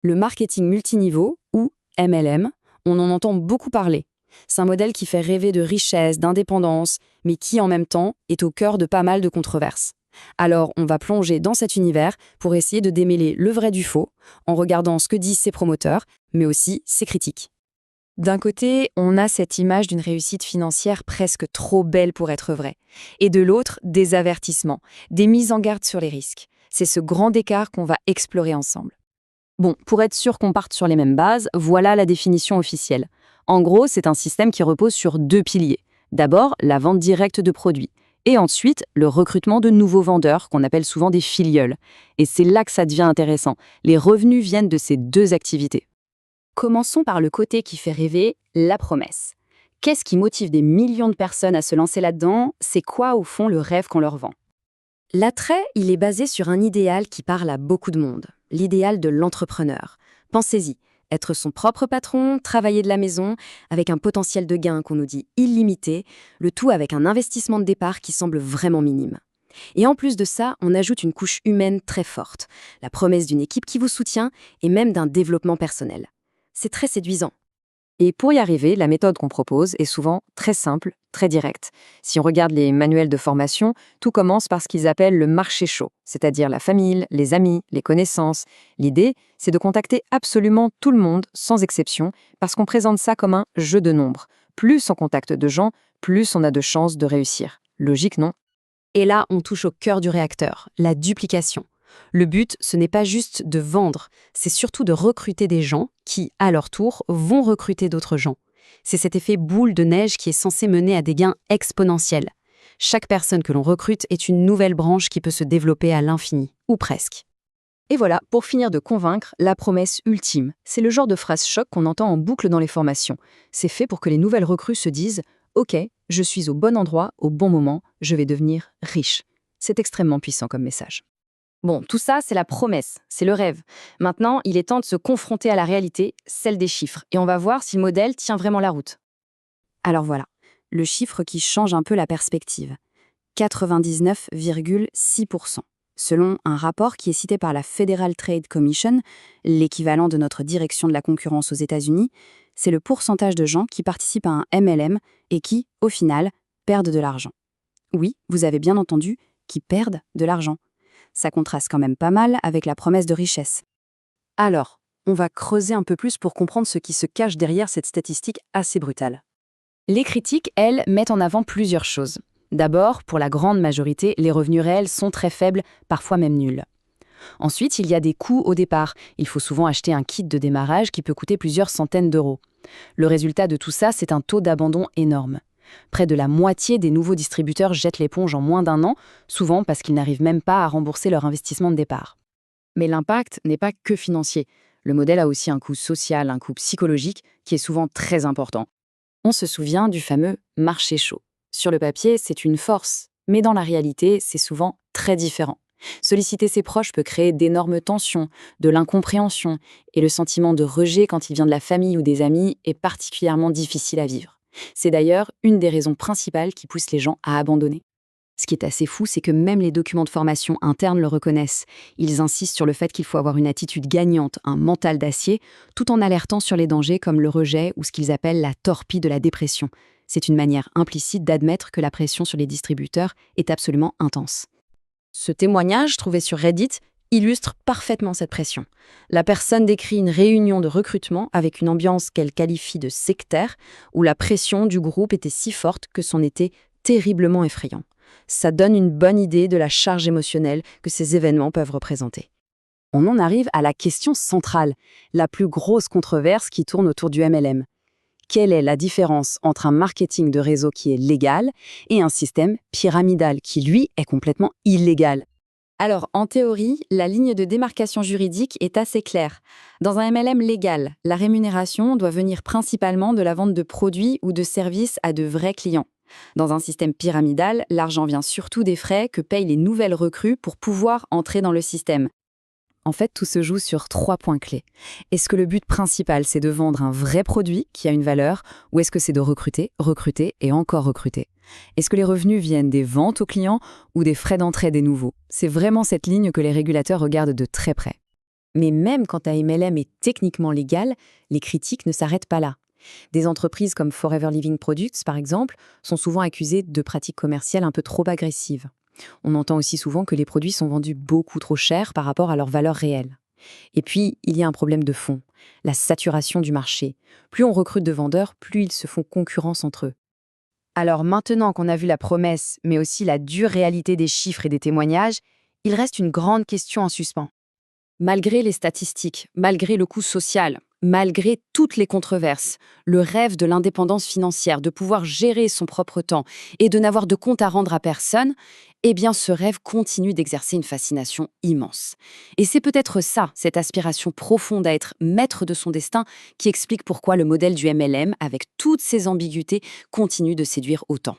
Le marketing multiniveau, ou MLM, on en entend beaucoup parler. C'est un modèle qui fait rêver de richesse, d'indépendance, mais qui en même temps est au cœur de pas mal de controverses. Alors on va plonger dans cet univers pour essayer de démêler le vrai du faux, en regardant ce que disent ses promoteurs, mais aussi ses critiques. D'un côté, on a cette image d'une réussite financière presque trop belle pour être vraie. Et de l'autre, des avertissements, des mises en garde sur les risques. C'est ce grand écart qu'on va explorer ensemble. Bon, pour être sûr qu'on parte sur les mêmes bases, voilà la définition officielle. En gros, c'est un système qui repose sur deux piliers. D'abord, la vente directe de produits. Et ensuite, le recrutement de nouveaux vendeurs, qu'on appelle souvent des filleuls. Et c'est là que ça devient intéressant. Les revenus viennent de ces deux activités. Commençons par le côté qui fait rêver, la promesse. Qu'est-ce qui motive des millions de personnes à se lancer là-dedans? C'est quoi, au fond, le rêve qu'on leur vend? L'attrait, il est basé sur un idéal qui parle à beaucoup de monde. L'idéal de l'entrepreneur. Pensez-y, être son propre patron, travailler de la maison, avec un potentiel de gain qu'on nous dit illimité, le tout avec un investissement de départ qui semble vraiment minime. Et en plus de ça, on ajoute une couche humaine très forte, la promesse d'une équipe qui vous soutient et même d'un développement personnel. C'est très séduisant. Et pour y arriver, la méthode qu'on propose est souvent très simple, très directe. Si on regarde les manuels de formation, tout commence par ce qu'ils appellent le marché chaud, c'est-à-dire la famille, les amis, les connaissances. L'idée, c'est de contacter absolument tout le monde, sans exception, parce qu'on présente ça comme un jeu de nombres. Plus on contacte de gens, plus on a de chances de réussir. Logique, non? Et là, on touche au cœur du réacteur, la duplication. Le but, ce n'est pas juste de vendre, c'est surtout de recruter des gens qui, à leur tour, vont recruter d'autres gens. C'est cet effet boule de neige qui est censé mener à des gains exponentiels. Chaque personne que l'on recrute est une nouvelle branche qui peut se développer à l'infini, ou presque. Et voilà, pour finir de convaincre, la promesse ultime. C'est le genre de phrase choc qu'on entend en boucle dans les formations. C'est fait pour que les nouvelles recrues se disent « Ok, je suis au bon endroit, au bon moment, je vais devenir riche ». C'est extrêmement puissant comme message. Bon, tout ça, c'est la promesse, c'est le rêve. Maintenant, il est temps de se confronter à la réalité, celle des chiffres, et on va voir si le modèle tient vraiment la route. Alors voilà, le chiffre qui change un peu la perspective. 99,6%. Selon un rapport qui est cité par la Federal Trade Commission, l'équivalent de notre direction de la concurrence aux États-Unis, c'est le pourcentage de gens qui participent à un MLM et qui, au final, perdent de l'argent. Oui, vous avez bien entendu, qui perdent de l'argent. Ça contraste quand même pas mal avec la promesse de richesse. Alors, on va creuser un peu plus pour comprendre ce qui se cache derrière cette statistique assez brutale. Les critiques, elles, mettent en avant plusieurs choses. D'abord, pour la grande majorité, les revenus réels sont très faibles, parfois même nuls. Ensuite, il y a des coûts au départ. Il faut souvent acheter un kit de démarrage qui peut coûter plusieurs centaines d'euros. Le résultat de tout ça, c'est un taux d'abandon énorme. Près de la moitié des nouveaux distributeurs jettent l'éponge en moins d'un an, souvent parce qu'ils n'arrivent même pas à rembourser leur investissement de départ. Mais l'impact n'est pas que financier. Le modèle a aussi un coût social, un coût psychologique qui est souvent très important. On se souvient du fameux marché chaud. Sur le papier, c'est une force, mais dans la réalité, c'est souvent très différent. Solliciter ses proches peut créer d'énormes tensions, de l'incompréhension, et le sentiment de rejet quand il vient de la famille ou des amis est particulièrement difficile à vivre. C'est d'ailleurs une des raisons principales qui poussent les gens à abandonner. Ce qui est assez fou, c'est que même les documents de formation internes le reconnaissent. Ils insistent sur le fait qu'il faut avoir une attitude gagnante, un mental d'acier, tout en alertant sur les dangers comme le rejet ou ce qu'ils appellent la torpille de la dépression. C'est une manière implicite d'admettre que la pression sur les distributeurs est absolument intense. Ce témoignage, trouvé sur Reddit, illustre parfaitement cette pression. La personne décrit une réunion de recrutement avec une ambiance qu'elle qualifie de sectaire, où la pression du groupe était si forte que c'en était terriblement effrayant. Ça donne une bonne idée de la charge émotionnelle que ces événements peuvent représenter. On en arrive à la question centrale, la plus grosse controverse qui tourne autour du MLM. Quelle est la différence entre un marketing de réseau qui est légal et un système pyramidal qui, lui, est complètement illégal? Alors, en théorie, la ligne de démarcation juridique est assez claire. Dans un MLM légal, la rémunération doit venir principalement de la vente de produits ou de services à de vrais clients. Dans un système pyramidal, l'argent vient surtout des frais que payent les nouvelles recrues pour pouvoir entrer dans le système. En fait, tout se joue sur 3 points clés. Est-ce que le but principal, c'est de vendre un vrai produit qui a une valeur, ou est-ce que c'est de recruter, recruter et encore recruter? Est-ce que les revenus viennent des ventes aux clients ou des frais d'entrée des nouveaux? C'est vraiment cette ligne que les régulateurs regardent de très près. Mais même quand un MLM est techniquement légal, les critiques ne s'arrêtent pas là. Des entreprises comme Forever Living Products, par exemple, sont souvent accusées de pratiques commerciales un peu trop agressives. On entend aussi souvent que les produits sont vendus beaucoup trop cher par rapport à leur valeur réelle. Et puis, il y a un problème de fond, la saturation du marché. Plus on recrute de vendeurs, plus ils se font concurrence entre eux. Alors maintenant qu'on a vu la promesse, mais aussi la dure réalité des chiffres et des témoignages, il reste une grande question en suspens. Malgré les statistiques, malgré le coût social, malgré toutes les controverses, le rêve de l'indépendance financière, de pouvoir gérer son propre temps et de n'avoir de compte à rendre à personne, eh bien ce rêve continue d'exercer une fascination immense. Et c'est peut-être ça, cette aspiration profonde à être maître de son destin, qui explique pourquoi le modèle du MLM, avec toutes ses ambiguïtés, continue de séduire autant.